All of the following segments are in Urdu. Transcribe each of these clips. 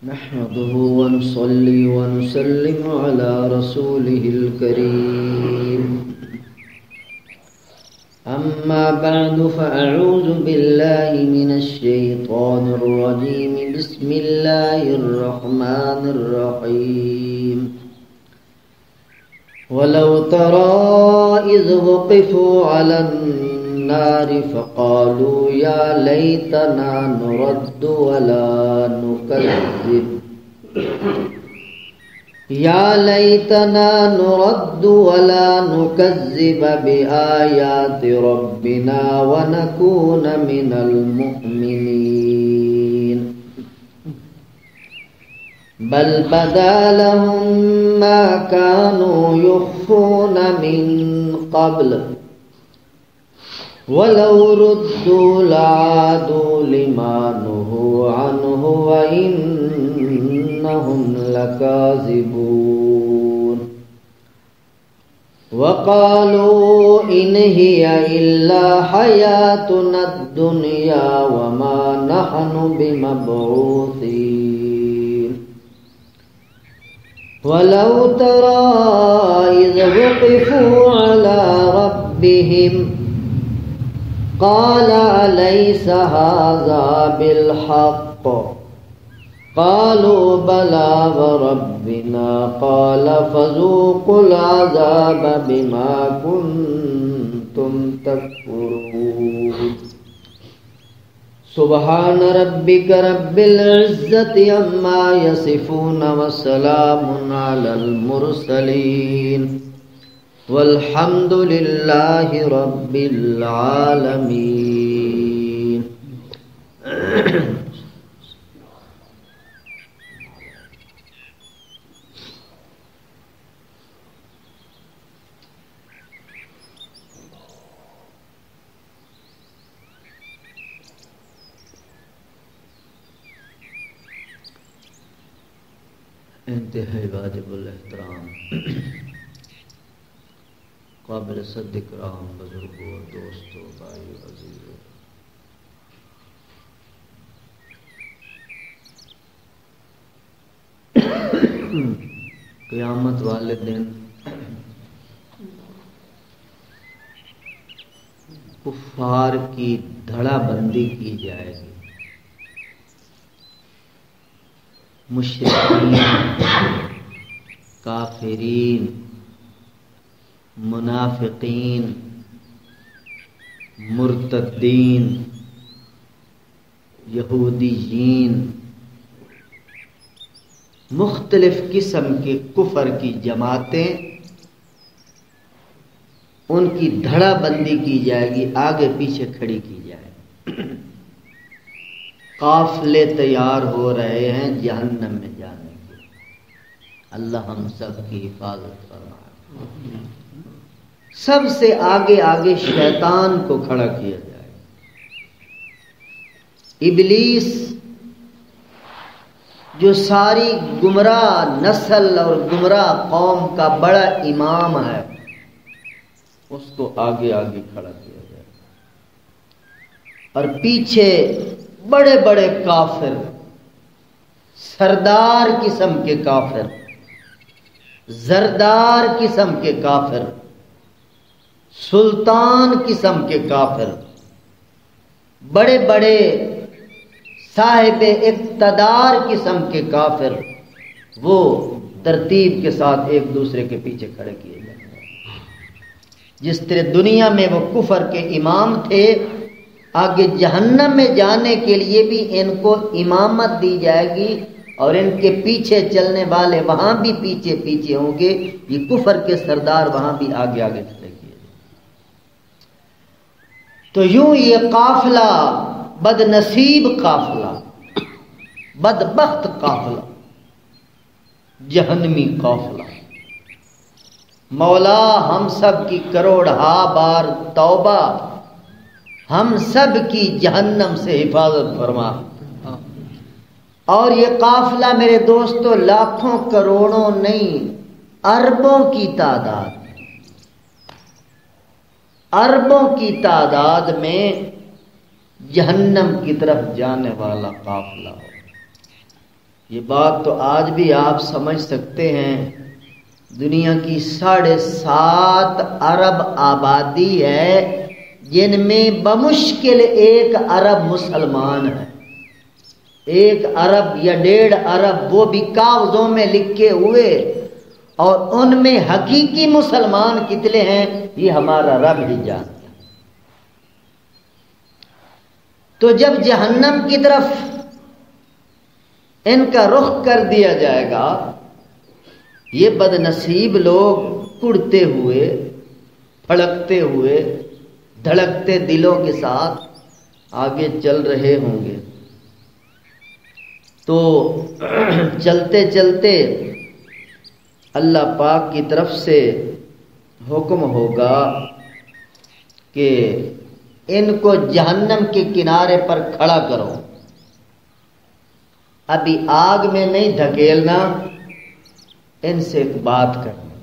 نحمده ونصلي ونسلم على رسوله الكريم أما بعد فأعوذ بالله من الشيطان الرجيم بسم الله الرحمن الرحيم ولو ترى إذ وقفوا على النار فقالوا يا ليتنا نرد ولا نكذب بآيات ربنا ونكون من المؤمنين بل بدا لهم ما كانوا يخفون من قبل ولو ردوا لعادوا لما نهوا عنه وإنهم لكاذبون وقالوا إن هي إلا حياتنا الدنيا وما نحن بمبعوثين ولو ترى إذ وقفوا على ربهم قال أليس هذا بالحق قالوا بلى وربنا قال فذوقوا العذاب بما كنتم تكفرون سبحان ربك رب العزة عما يصفون وسلام على المرسلين والحمد لله رب العالمين انتہائی واجب الاحترام قابل صد اکرام بزرگوں دوستوں بھائیو عزیزوں، قیامت والے دن کفار کی دھڑا بندی کی جائے گی، مشرکین، کافرین، منافقین، مرتدین، یہودیین، مختلف قسم کے کفر کی جماعتیں، ان کی دھڑا بندی کی جائے گی، آگے پیچھے کھڑی کی جائے گی، قافلے تیار ہو رہے ہیں جہنم میں جانے کے، اللہ ہم سب کی حفاظت فرمائے۔ سب سے آگے آگے شیطان کو کھڑا کیا جائے، ابلیس جو ساری گمراہ نسل اور گمراہ قوم کا بڑا امام ہے، اس کو آگے آگے کھڑا کیا جائے، اور پیچھے بڑے بڑے کافر، سردار قسم کے کافر، زردار قسم کے کافر، سلطان قسم کے کافر، بڑے بڑے صاحب اقتدار قسم کے کافر، وہ ترتیب کے ساتھ ایک دوسرے کے پیچھے کھڑے کیے جائیں گے۔ جس طرح دنیا میں وہ کفر کے امام تھے، آگے جہنم میں جانے کے لیے بھی ان کو امامت دی جائے گی، اور ان کے پیچھے چلنے والے وہاں بھی پیچھے پیچھے ہوں گے، یہ کفر کے سردار وہاں بھی آگے آگے کھڑے کیے جائیں۔ تو یوں یہ قافلہ، بد نصیب قافلہ، بدبخت قافلہ، جہنمی قافلہ، مولا ہم سب کی کروڑہا بار توبہ، ہم سب کی جہنم سے حفاظت فرما۔ اور یہ قافلہ میرے دوستو لاکھوں کروڑوں نہیں، اربوں کی تعداد، اربوں کی تعداد میں جہنم کی طرف جانے والا قافلہ ہو۔ یہ بات تو آج بھی آپ سمجھ سکتے ہیں، دنیا کی 7.5 ارب آبادی ہے، جن میں بمشکل 1 ارب مسلمان ہے۔ 1 ارب یا 1.5 ارب وہ بھی کاغذوں میں لکھے ہوئے، اور ان میں حقیقی مسلمان کتنے ہیں یہ ہمارا رب ہی جانتا۔ تو جب جہنم کی طرف ان کا رخ کر دیا جائے گا، یہ بد نصیب لوگ کڑتے ہوئے، پھڑکتے ہوئے، دھڑکتے دلوں کے ساتھ آگے چل رہے ہوں گے۔ تو چلتے چلتے اللہ پاک کی طرف سے حکم ہوگا کہ ان کو جہنم کے کنارے پر کھڑا کرو، ابھی آگ میں نہیں دھکیلنا، ان سے ایک بات کرنا۔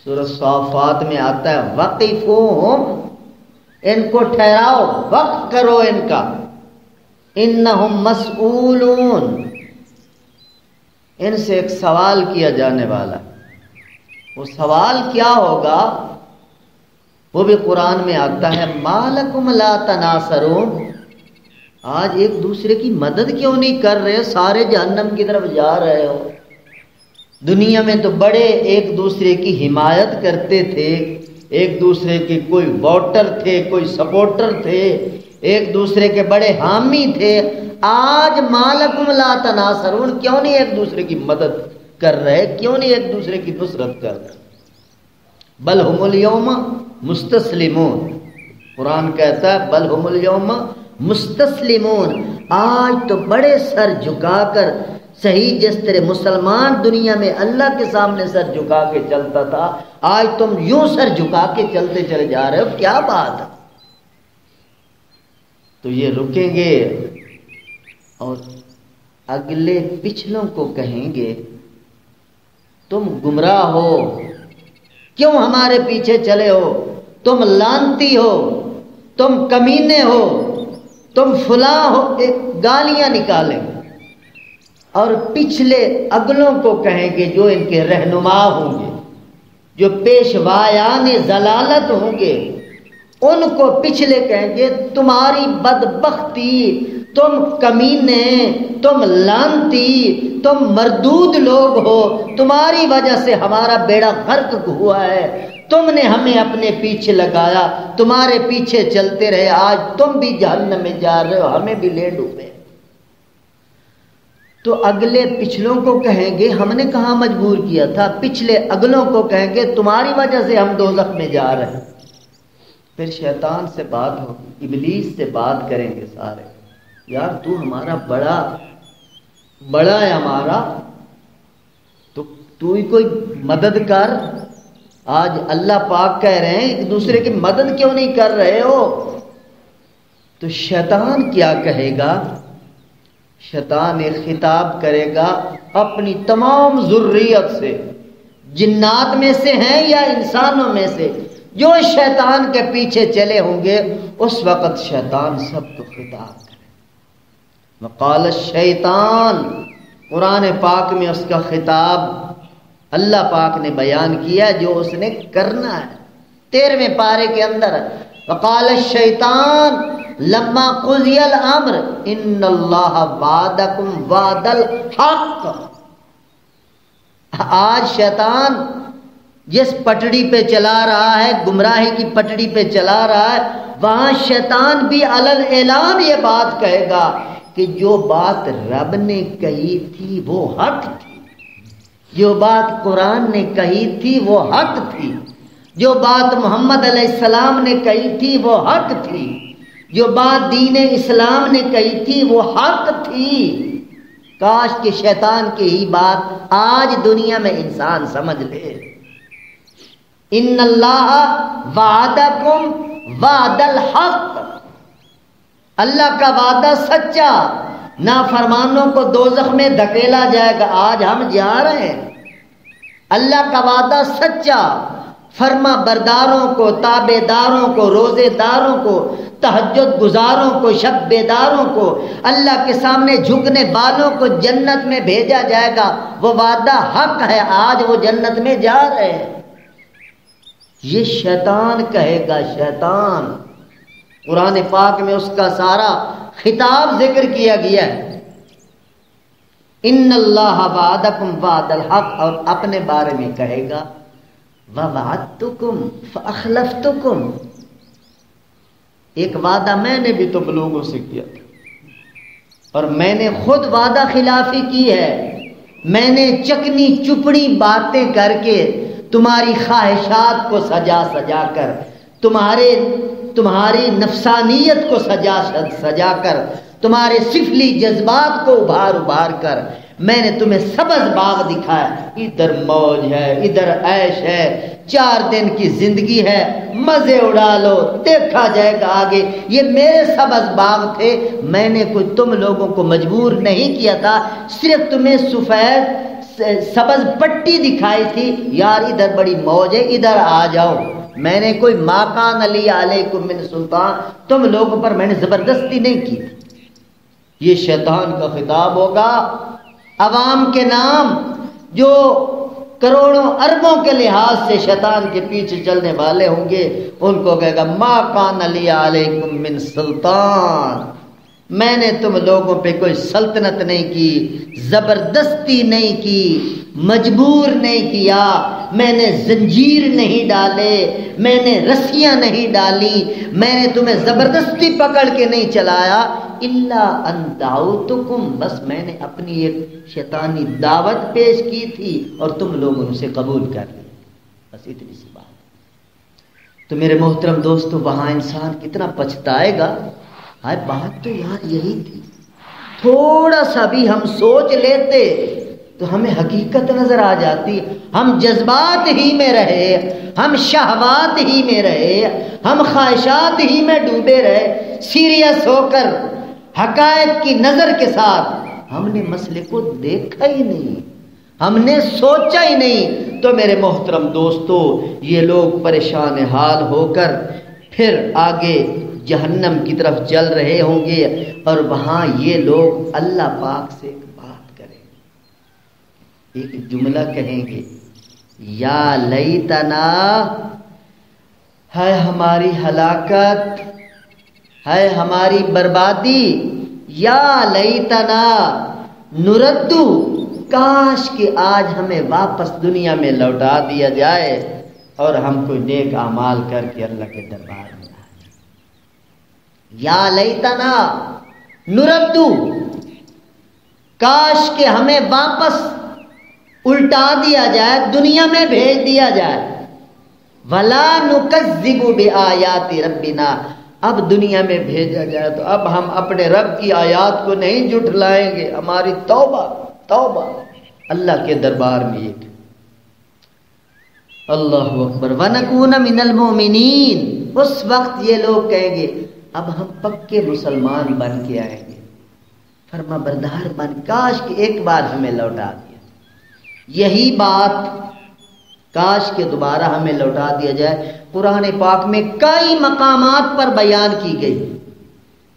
سورۃ صافات میں آتا ہے وقفوہم، ان کو ٹھہراؤ، وقف کرو ان کا، انہم مسئولون، ان سے ایک سوال کیا جانے والا۔ وہ سوال کیا ہوگا وہ بھی قرآن میں آتا ہے ما لکم لا تناصرون، آج ایک دوسرے کی مدد کیوں نہیں کر رہے، سارے جہنم کی طرف جا رہے ہو۔ دنیا میں تو بڑے ایک دوسرے کی حمایت کرتے تھے، ایک دوسرے کے کوئی ووٹر تھے، کوئی سپورٹر تھے، ایک دوسرے کے بڑے حامی تھے۔ آج ما لکم لا تناصرون، کیوں نہیں ایک دوسرے کی مدد کر رہے، کیوں نہیں ایک دوسرے کی نصرت کر رہے؟ بل ہم الیوم مستسلمون، قرآن کہتا ہے بل ہم الیوم مستسلمون، آج تو بڑے سر جھکا کر، صحیح جس طرح مسلمان دنیا میں اللہ کے سامنے سر جھکا کے چلتا تھا، آج تم یوں سر جھکا کے چلتے چلے جا رہے ہو، کیا بات ہے؟ تو یہ رکیں گے اور اگلے پچھلوں کو کہیں گے تم گمراہ ہو، کیوں ہمارے پیچھے چلے ہو، تم لعنتی ہو، تم کمینے ہو، تم فلاں ہو، ایک گالیاں نکالیں گے۔ اور پچھلے اگلوں کو کہیں گے جو ان کے رہنما ہوں گے، جو پیشوایان ضلالت ہوں گے، ان کو پچھلے کہیں گے تمہاری بدبختی، تم کمینے، تم لعنتی، تم مردود لوگ ہو، تمہاری وجہ سے ہمارا بیڑا غرق ہوا ہے، تم نے ہمیں اپنے پیچھے لگایا، تمہارے پیچھے چلتے رہے، آج تم بھی جہنم میں جا رہے ہو، ہمیں بھی لے ڈوبے۔ تو اگلے پچھلوں کو کہیں گے ہم نے کہاں مجبور کیا تھا، پچھلے اگلوں کو کہیں گے تمہاری وجہ سے ہم دوزخ میں جا رہے ہیں۔ پھر شیطان سے بات ہوگی، ابلیس سے بات کریں گے سارے، یار تو ہمارا بڑا ہے ہمارا، تو ہی کوئی مدد کر، آج اللہ پاک کہہ رہے ہیں ایک دوسرے کی مدد کیوں نہیں کر رہے ہو؟ تو شیطان کیا کہے گا؟ شیطان ایک خطاب کرے گا اپنی تمام ذریت سے، جنات میں سے ہیں یا انسانوں میں سے، جو شیطان کے پیچھے چلے ہوں گے، اس وقت شیطان سب کو خطاب کرے۔ وقال الشیطان، قرآن پاک میں اس کا خطاب اللہ پاک نے بیان کیا جو اس نے کرنا ہے، 13ویں پارے کے اندر ہے۔ وقال الشیطان لما قضی الامر ان اللہ وعدکم وعد الحق، آج شیطان جس پٹڑی پہ چلا رہا ہے، گمراہی کی پٹڑی پہ چلا رہا ہے، وہاں شیطان بھی علل اعلان یہ بات کہے گا کہ جو بات رب نے کہی تھی وہ حق تھی، جو بات قرآن نے کہی تھی وہ حق تھی، جو بات محمد علیہ السلام نے کہی تھی وہ حق تھی، جو بات دین اسلام نے کہی تھی وہ حق تھی۔ کاش کہ شیطان کی ہی بات آج دنیا میں انسان سمجھ لے۔ ان اللہ وعدکم وعد الحق، اللہ کا وعدہ سچا، نافرمانوں کو دوزخ میں دھکیلا جائے گا، آج ہم جا رہے ہیں۔ اللہ کا وعدہ سچا، فرما برداروں کو، تابع داروں کو، روزے داروں کو، تہجد گزاروں کو، شب بیداروں کو، اللہ کے سامنے جھکنے والوں کو جنت میں بھیجا جائے گا۔ وہ وعدہ حق ہے، آج وہ جنت میں جا رہے ہیں۔ یہ شیطان کہے گا، شیطان قرآن پاک میں اس کا سارا خطاب ذکر کیا گیا ہے۔ ان اللہ وعدکم وعد الحق، اور اپنے بارے میں کہے گا وَوَعَدتُکم فَأَخْلَفْتُکم، ایک وعدہ میں نے بھی تم لوگوں سے کیا تھا اور میں نے خود وعدہ خلافی کی ہے۔ میں نے چکنی چپڑی باتیں کر کے تمہاری خواہشات کو سجا سجا کر، تمہاری نفسانیت کو سجا کر، تمہارے سفلی جذبات کو ابھار کر میں نے تمہیں سبز باغ دکھایا۔ ادھر موج ہے، ادھر عیش ہے، 4 دن کی زندگی ہے، مزے اڑا لو، دیکھا جائے گا آگے۔ یہ میرے سبز باغ تھے، میں نے کوئی تم لوگوں کو مجبور نہیں کیا تھا، صرف تمہیں سفید سبز پٹی دکھائی تھی، یار ادھر بڑی موج ہے، ادھر آ جاؤ۔ میں نے کوئی ما کان علی علیکم من سلطان، تم لوگوں پر میں نے زبردستی نہیں کی تھی۔ یہ شیطان کا خطاب ہوگا عوام کے نام، جو کروڑوں اربوں کے لحاظ سے شیطان کے پیچھے چلنے والے ہوں گے، ان کو کہے گا ما کان علی علیکم من سلطان، میں نے تم لوگوں پہ کوئی سلطنت نہیں کی، زبردستی نہیں کی، مجبور نہیں کیا، میں نے زنجیر نہیں ڈالے، میں نے رسیاں نہیں ڈالی، میں نے تمہیں زبردستی پکڑ کے نہیں چلایا، الا ان دعوتکم، بس میں نے اپنی ایک شیطانی دعوت پیش کی تھی اور تم لوگوں نے اسے قبول کر لیا، بس اتنی سی بات۔ تو میرے محترم دوستو، وہاں انسان کتنا پچھتائے گا، ہائے بات تو یار یہی تھی، تھوڑا سا بھی ہم سوچ لیتے تو ہمیں حقیقت نظر آ جاتی۔ ہم جذبات ہی میں رہے، ہم شہوات ہی میں رہے، ہم خواہشات ہی میں ڈوبے رہے، سیریس ہو کر حقائق کی نظر کے ساتھ ہم نے مسئلے کو دیکھا ہی نہیں، ہم نے سوچا ہی نہیں۔ تو میرے محترم دوستو، یہ لوگ پریشان حال ہو کر پھر آگے جہنم کی طرف چل رہے ہوں گے، اور وہاں یہ لوگ اللہ پاک سے ایک بات کریں گے، ایک جملہ کہیں گے، یا لیتنا، ہے ہماری ہلاکت، ہے ہماری بربادی، یا لیتنا نردو، کاش کہ آج ہمیں واپس دنیا میں لوٹا دیا جائے اور ہم کوئی نیک اعمال کر کے اللہ کے دربار میں آئیں۔ یا لیتنا نردو، کاش کہ ہمیں واپس الٹا دیا جائے، دنیا میں بھیج دیا جائے۔ ولا نکذب بآیات ربنا، اب دنیا میں بھیجا جائے تو اب ہم اپنے رب کی آیات کو نہیں جھٹلائیں گے۔ ہماری توبہ توبہ اللہ کے دربار میں ایک اللہ اکبر، وَنَكُونَ مِنَ الْمُؤْمِنِينَ، اس وقت یہ لوگ کہیں گے اب ہم پکے مسلمان بن کے آئیں گے، فرما بردار بن، کاش کہ ایک بار ہمیں لوٹا دیا۔ یہی بات کاش کہ دوبارہ ہمیں لوٹا دیا جائے قرآن پاک میں کئی مقامات پر بیان کی گئی۔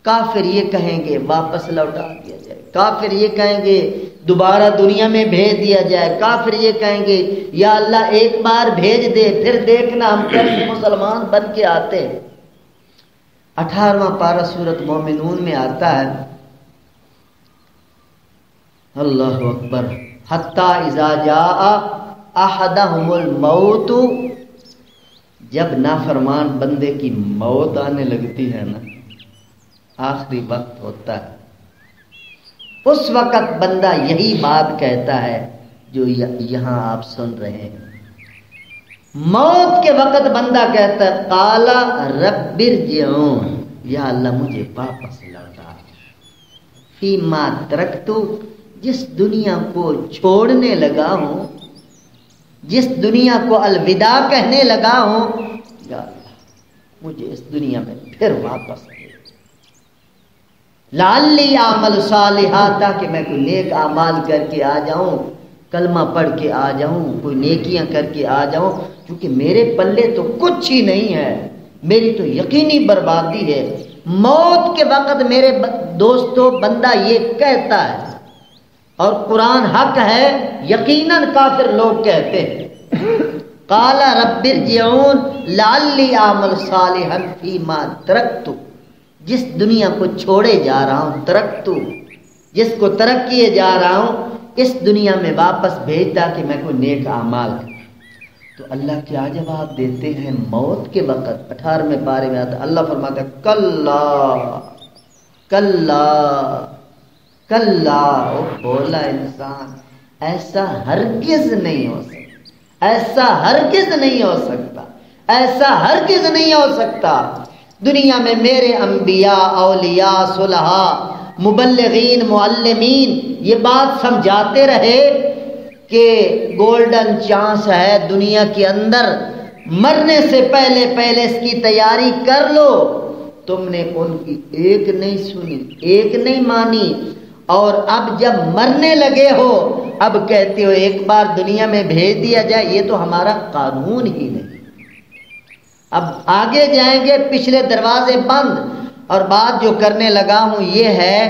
کافر یہ کہیں گے واپس لوٹا دیا جائے، کافر یہ کہیں گے دوبارہ دنیا میں بھیج دیا جائے، کافر یہ کہیں گے یا اللہ ایک بار بھیج دے، پھر دیکھنا ہم کیسے مسلمان بن کے آتے ہیں۔ 18واں پارہ سورۃ مومنون میں آتا ہے، اللہ اکبر، حتی اذا جاء احدہم الموت، جب نافرمان بندے کی موت آنے لگتی ہے نا، آخری وقت ہوتا ہے، اس وقت بندہ یہی بات کہتا ہے جو یہاں آپ سن رہے ہیں۔ موت کے وقت بندہ کہتا ہے قال رب ارجعون، یا اللہ مجھے واپس لوٹا، فیما ترکت، جس دنیا کو چھوڑنے لگا ہوں، جس دنیا کو الوداع کہنے لگا ہوں، یا اللہ مجھے اس دنیا میں پھر واپس لے، لعلی اعمل صالحا، تاکہ میں کوئی نیک اعمال کر کے آ جاؤں۔ کلمہ پڑھ کے آ جاؤں، کوئی نیکیاں کر کے آ جاؤں، کیونکہ میرے پلے تو کچھ ہی نہیں ہے، میری تو یقینی بربادی ہے۔ موت کے وقت میرے دوستو بندہ یہ کہتا ہے، اور قرآن حق ہے، یقیناً کافر لوگ کہتے ہیں، قال رب ارجعون لعلی اعمل صالحا فیما ترکت، جس دنیا کو چھوڑے جا رہا ہوں، ترکت، جس کو ترک کیے جا رہا ہوں، اس دنیا میں واپس بھیجتا کہ میں کوئی نیک اعمال کروں۔ تو اللہ کیا جواب دیتے ہیں موت کے وقت؟ 18ویں پارے میں آتا اللہ فرماتا ہے کلا کلا کلا، او بولا انسان، ایسا ہرگز نہیں ہو سکتا، ایسا ہرگز نہیں ہو سکتا، ایسا ہرگز نہیں ہو سکتا۔ دنیا میں میرے انبیاء، اولیاء، صلحاء، مبلغین، معلمین یہ بات سمجھاتے رہے کہ گولڈن چانس ہے دنیا کے اندر، مرنے سے پہلے پہلے اس کی تیاری کر لو۔ تم نے ان کی ایک نہیں سنی، ایک نہیں مانی، اور اب جب مرنے لگے ہو اب کہتے ہو ایک بار دنیا میں بھیج دیا جائے، یہ تو ہمارا قانون ہی نہیں۔ اب آگے جائیں گے، پچھلے دروازے بند، اور بات جو کرنے لگا ہوں یہ ہے،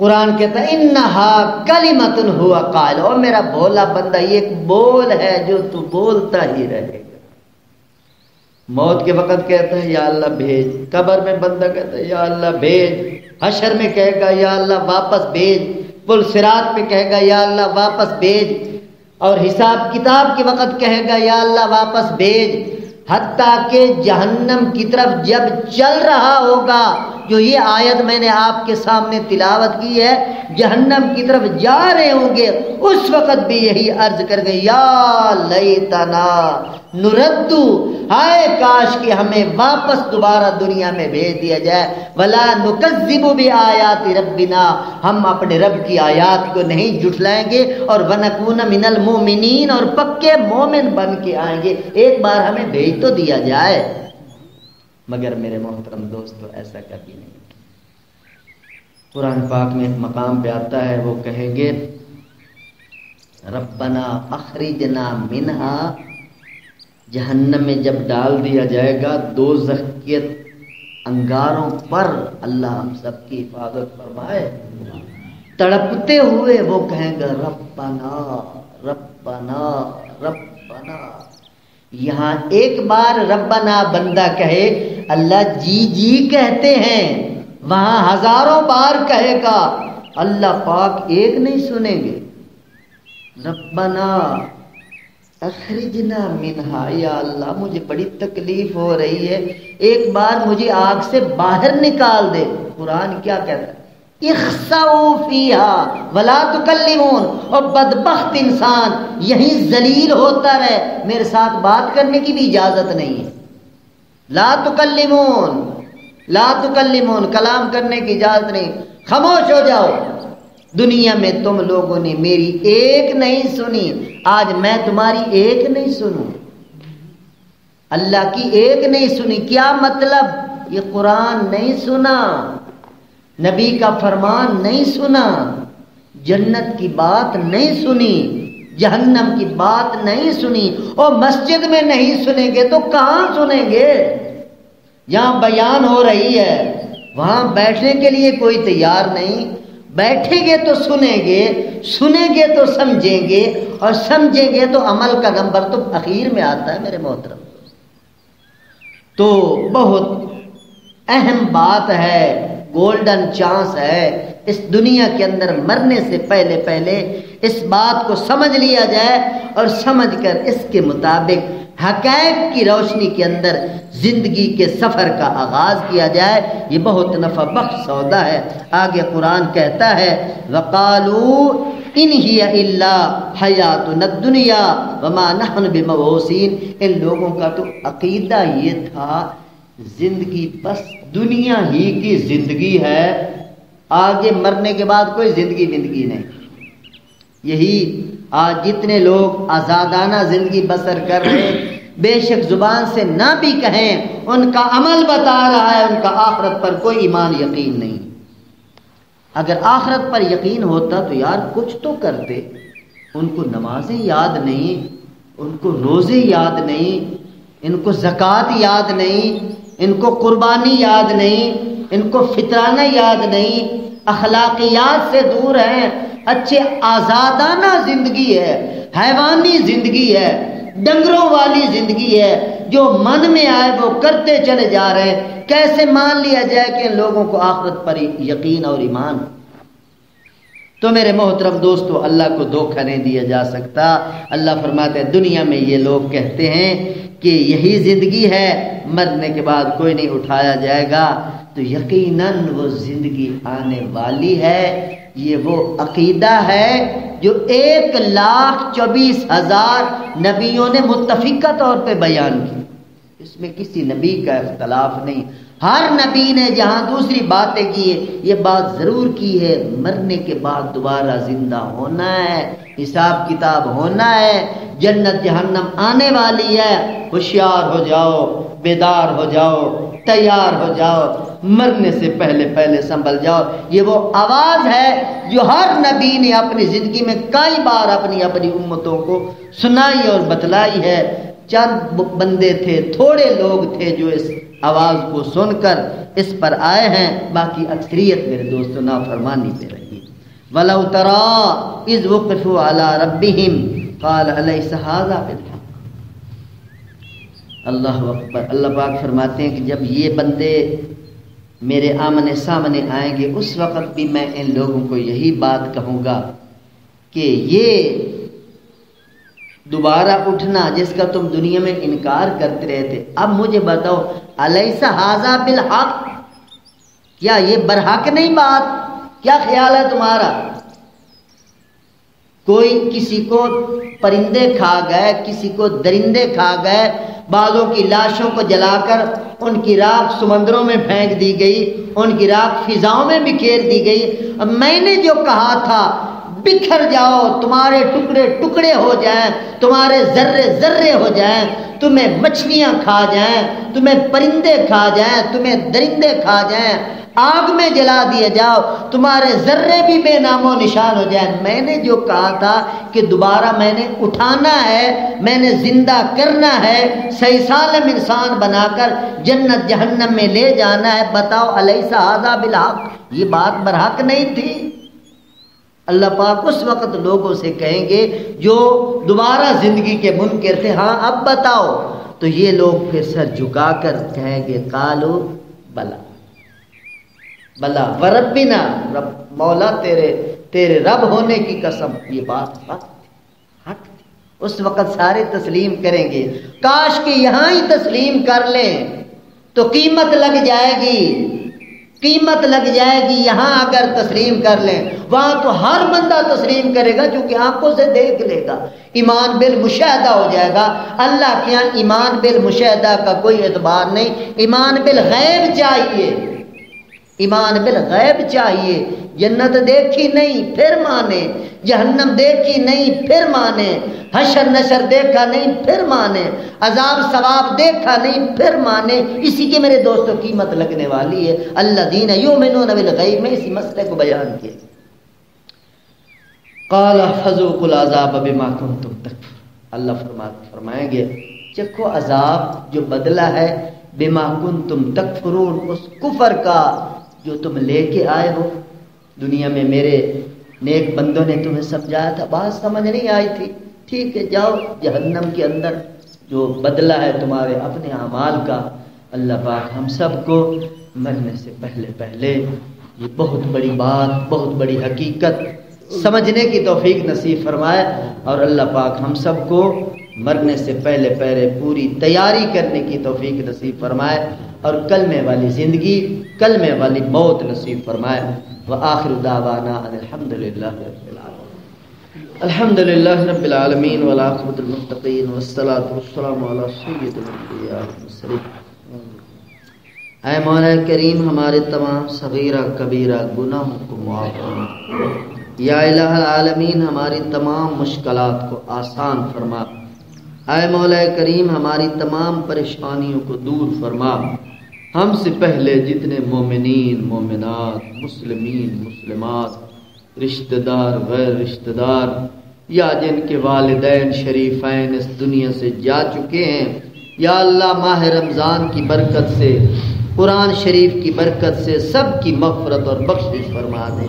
قرآن کہتا ہے انہا کلمۃ ہوا قائل، اور میرا بولا بندہ یہ ایک بول ہے جو تو بولتا ہی رہے گا۔ موت کے وقت کہتا ہے یا اللہ بھیج، قبر میں بندہ کہتا ہے یا اللہ بھیج، حشر میں کہے گا یا اللہ واپس بھیج، پل صراط پہ کہے گا یا اللہ واپس بھیج، اور حساب کتاب کے وقت کہے گا یا اللہ واپس بھیج، حتیٰ کہ جہنم کی طرف جب چل رہا ہوگا، جو یہ آیت میں نے آپ کے سامنے تلاوت کی ہے، جہنم کی طرف جا رہے ہوں گے، اس وقت بھی یہی عرض کر گئے یا لیتنا نردو، ہائے کاش کہ ہمیں واپس دوبارہ دنیا میں بھیج دیا جائے، ولا نکذب بآیات ربنا، ہم اپنے رب کی آیات کو نہیں جھٹلائیں گے، اور ونکون من المؤمنین، اور پکے مومن بن کے آئیں گے، ایک بار ہمیں بھیج تو دیا جائے۔ مگر میرے محترم دوستو ایسا کبھی نہیں۔ قرآن پاک میں ایک مقام پہ آتا ہے، وہ کہیں گے ربنا اخرجنا منہا، جہنم میں جب ڈال دیا جائے گا، دوزخ کے انگاروں پر اللہ ہم سب کی حفاظت فرمائے، تڑپتے ہوئے وہ کہیں گا ربنا ربنا ربنا۔ یہاں ایک بار ربنا بندہ کہے، اللہ جی جی کہتے ہیں، وہاں ہزاروں بار کہے گا، اللہ پاک ایک نہیں سنیں گے، ربنا اخرجنا منہا، یا اللہ مجھے بڑی تکلیف ہو رہی ہے، ایک بار مجھے آگ سے باہر نکال دے۔ قرآن کیا کہتا ہے اخسؤوا فیہا ولا تکلمون، اور بدبخت انسان یہیں ذلیل ہوتا رہے، میرے ساتھ بات کرنے کی بھی اجازت نہیں ہے، لا تکلمون لا تکلمون، کلام کرنے کی اجازت نہیں، خاموش ہو جاؤ۔ دنیا میں تم لوگوں نے میری ایک نہیں سنی، آج میں تمہاری ایک نہیں سنوں، اللہ کی ایک نہیں سنی۔ کیا مطلب؟ یہ قرآن نہیں سنا، نبی کا فرمان نہیں سنا، جنت کی بات نہیں سنی، جہنم کی بات نہیں سنی، اور مسجد میں نہیں سنیں گے تو کہاں سنیں گے؟ جہاں بیان ہو رہی ہے وہاں بیٹھنے کے لیے کوئی تیار نہیں، بیٹھیں گے تو سنیں گے، سنیں گے تو سمجھیں گے، اور سمجھیں گے تو عمل کا نمبر تو اخیر میں آتا ہے میرے محترم۔ تو بہت اہم بات ہے، گولڈن چانس ہے، اس دنیا کے اندر مرنے سے پہلے پہلے اس بات کو سمجھ لیا جائے، اور سمجھ کر اس کے مطابق حقائق کی روشنی کے اندر زندگی کے سفر کا آغاز کیا جائے، یہ بہت نفع بخش سودا ہے۔ آگے قرآن کہتا ہے وَقَالُوا إِنْ هِيَ إِلَّا حَيَاتُنَا الدُّنْيَا وَمَا نَحْنُ بِمَبْعُوثِينَ۔ ان لوگوں کا تو عقیدہ یہ تھا زندگی بس دنیا ہی کی زندگی ہے، آگے مرنے کے بعد کوئی زندگی نہیں۔ یہی آج جتنے لوگ آزادانہ زندگی بسر کر رہے ہیں، بے شک زبان سے نہ بھی کہیں، ان کا عمل بتا رہا ہے ان کا آخرت پر کوئی ایمان یقین نہیں۔ اگر آخرت پر یقین ہوتا تو یار کچھ تو کرتے، ان کو نمازیں یاد نہیں، ان کو روزے یاد نہیں، ان کو زکوٰۃ یاد نہیں، ان کو قربانی یاد نہیں، ان کو فطرانہ یاد نہیں، اخلاقیات سے دور ہیں، اچھے آزادانہ زندگی ہے، حیوانی زندگی ہے، ڈنگروں والی زندگی ہے، جو من میں آئے وہ کرتے چلے جا رہے ہیں۔ کیسے مان لیا جائے کہ ان لوگوں کو آخرت پر یقین اور ایمان؟ تو میرے محترم دوستو، اللہ کو دھوکہ نہیں دیا جا سکتا۔ اللہ فرماتے ہیں دنیا میں یہ لوگ کہتے ہیں کہ یہی زندگی ہے، مرنے کے بعد کوئی نہیں اٹھایا جائے گا، تو یقیناً وہ زندگی آنے والی ہے۔ یہ وہ عقیدہ ہے جو 1,24,000 نبیوں نے متفقہ طور پہ بیان کی، اس میں کسی نبی کا اختلاف نہیں۔ ہر نبی نے جہاں دوسری باتیں کی ہے، یہ بات ضرور کی ہے، مرنے کے بعد دوبارہ زندہ ہونا ہے، حساب کتاب ہونا ہے، جنت جہنم آنے والی ہے۔ ہوشیار ہو جاؤ، بیدار ہو جاؤ، تیار ہو جاؤ، مرنے سے پہلے پہلے سنبھل جاؤ۔ یہ وہ آواز ہے جو ہر نبی نے اپنی زندگی میں کئی بار اپنی امتوں کو سنائی اور بتلائی ہے۔ چند بندے تھے، تھوڑے لوگ تھے جو اس آواز کو سن کر اس پر آئے ہیں، باقی اکثریت میرے دوستو نافرمانی پہ رہی۔ وَلَوْ تَرَىٰ إِذْ وُقِفُوا عَلَىٰ رَبِّهِمْ قَالَ أَلَيْسَ هَٰذَا بِالْحَقِّ۔ اللہ اکبر۔ اللہ پاک فرماتے ہیں کہ جب یہ بندے میرے آمنے سامنے آئیں گے، اس وقت بھی میں ان لوگوں کو یہی بات کہوں گا کہ یہ دوبارہ اٹھنا جس کا تم دنیا میں انکار کرتے رہے تھے، اب مجھے بتاؤ الیس ھذا بالحق، کیا یہ برحق نہیں بات؟ کیا خیال ہے تمہارا؟ کوئی کسی کو پرندے کھا گئے، کسی کو درندے کھا گئے، بعضوں کی لاشوں کو جلا کر ان کی راکھ سمندروں میں پھینک دی گئی، ان کی راکھ فضاؤں میں بکھیر دی گئی۔ اب میں نے جو کہا تھا بکھر جاؤ، تمہارے ٹکڑے ٹکڑے ہو جائیں، تمہارے ذرے ذرے ہو جائیں، تمہیں مچھلیاں کھا جائیں، تمہیں پرندے کھا جائیں، تمہیں درندے کھا جائیں، آگ میں جلا دیے جاؤ، تمہارے ذرے بھی بے نام و نشان ہو جائیں۔ میں نے جو کہا تھا کہ دوبارہ میں نے اٹھانا ہے، میں نے زندہ کرنا ہے، صحیح سالم انسان بنا کر جنت جہنم میں لے جانا ہے، بتاؤ الیس ھذا بالحق، یہ بات برحق نہیں تھی؟ اللہ پاک اس وقت لوگوں سے کہیں گے جو دوبارہ زندگی کے منکر تھے، ہاں اب بتاؤ، تو یہ لوگ پھر سر جھکا کر کہیں گے قالو بلا بلا وربنا، رب مولا تیرے رب ہونے کی قسم، یہ بات حق تھی۔ اس وقت سارے تسلیم کریں گے۔ کاش کہ یہاں ہی تسلیم کر لیں تو قیمت لگ جائے گی، قیمت لگ جائے گی۔ یہاں اگر تسلیم کر لیں، وہاں تو ہر بندہ تسلیم کرے گا، کیونکہ آنکھوں سے دیکھ لے گا، ایمان بالمشاہدہ ہو جائے گا۔ اللہ کے یہاں ایمان بالمشاہدہ کا کوئی اعتبار نہیں، ایمان بالغیب چاہیے، ایمان بالغیب چاہیے۔ جنت دیکھی نہیں پھر مانے، جہنم دیکھی نہیں پھر مانے، حشر نشر دیکھا نہیں پھر مانے، عذاب ثواب دیکھا نہیں پھر مانے۔ اسی کی میرے دوستوں قیمت لگنے والی ہے۔ الذین یؤمنون بالغیب میں اسی مسئلے کو بیان کیا۔ قال فذوقوا العذاب بما کنتم تکفرون، اللہ فرمائیں گے چکھو عذاب جو بدلہ ہے بما کنتم تکفرون، اس کفر کا جو تم لے کے آئے ہو۔ دنیا میں میرے نیک بندوں نے تمہیں سمجھایا تھا، بات سمجھ نہیں آئی تھی، ٹھیک ہے جاؤ جہنم کے اندر، جو بدلہ ہے تمہارے اپنے اعمال کا۔ اللہ پاک ہم سب کو مرنے سے پہلے پہلے یہ بہت بڑی بات، بہت بڑی حقیقت سمجھنے کی توفیق نصیب فرمائے، اور اللہ پاک ہم سب کو مرنے سے پہلے پہلے پوری تیاری کرنے کی توفیق نصیب فرمائے، اور کلمے والی زندگی، کلمے والی موت نصیب فرمائے۔ وآخر دعوانا ان الحمد للہ رب العالمین، الحمد للہ رب العالمین، والعاقبۃ للمتقین، والصلاۃ والسلام علی سید الانبیاء والمرسلین۔ اے مولا کریم ہمارے تمام صغیرہ کبیرہ گناہوں کو معاف فرما، یا الہ العالمین ہماری تمام مشکلات کو آسان فرما، اے مولا کریم ہماری تمام پریشانیوں کو دور فرما۔ ہم سے پہلے جتنے مومنین مومنات، مسلمین مسلمات، رشتہ دار غیر رشتہ دار، یا جن کے والدین شریفین اس دنیا سے جا چکے ہیں، یا اللہ ماہ رمضان کی برکت سے، قرآن شریف کی برکت سے سب کی مغفرت اور بخشش فرما دے۔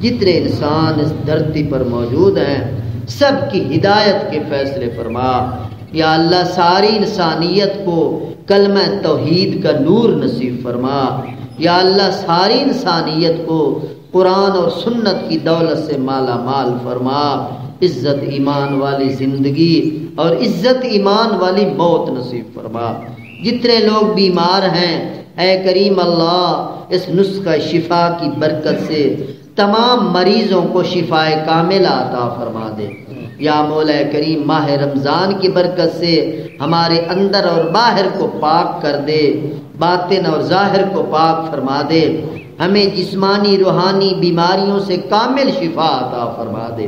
جتنے انسان اس دھرتی پر موجود ہیں سب کی ہدایت کے فیصلے فرما۔ یا اللہ ساری انسانیت کو کلمہ توحید کا نور نصیب فرما۔ یا اللہ ساری انسانیت کو قرآن اور سنت کی دولت سے مالا مال فرما۔ عزت ایمان والی زندگی اور عزت ایمان والی موت نصیب فرما۔ جتنے لوگ بیمار ہیں اے کریم اللہ اس نسخہ شفا کی برکت سے تمام مریضوں کو شفاء کاملہ عطا فرما دے۔ یا مولا کریم ماہ رمضان کی برکت سے ہمارے اندر اور باہر کو پاک کر دے، باطن اور ظاہر کو پاک فرما دے، ہمیں جسمانی روحانی بیماریوں سے کامل شفا عطا فرما دے۔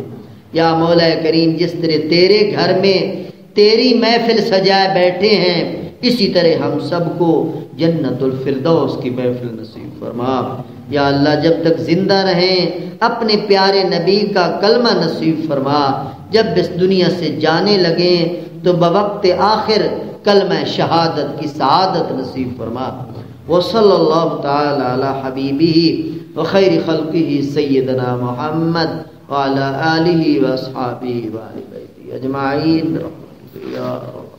یا مولا کریم جس طرح تیرے گھر میں تیری محفل سجائے بیٹھے ہیں اسی طرح ہم سب کو جنت الفردوس کی محفل نصیب فرما۔ یا اللہ جب تک زندہ رہیں اپنے پیارے نبی کا کلمہ نصیب فرما، جب اس دنیا سے جانے لگیں تو بوقت آخر کلمہ شہادت کی سعادت نصیب فرما۔ وصلی اللہ تعالی علی حبیبہ وخیر خلقہ سیدنا محمد وعلی آلہ واصحابہ وآل بیتہ اجمعین برحمتک یا رب۔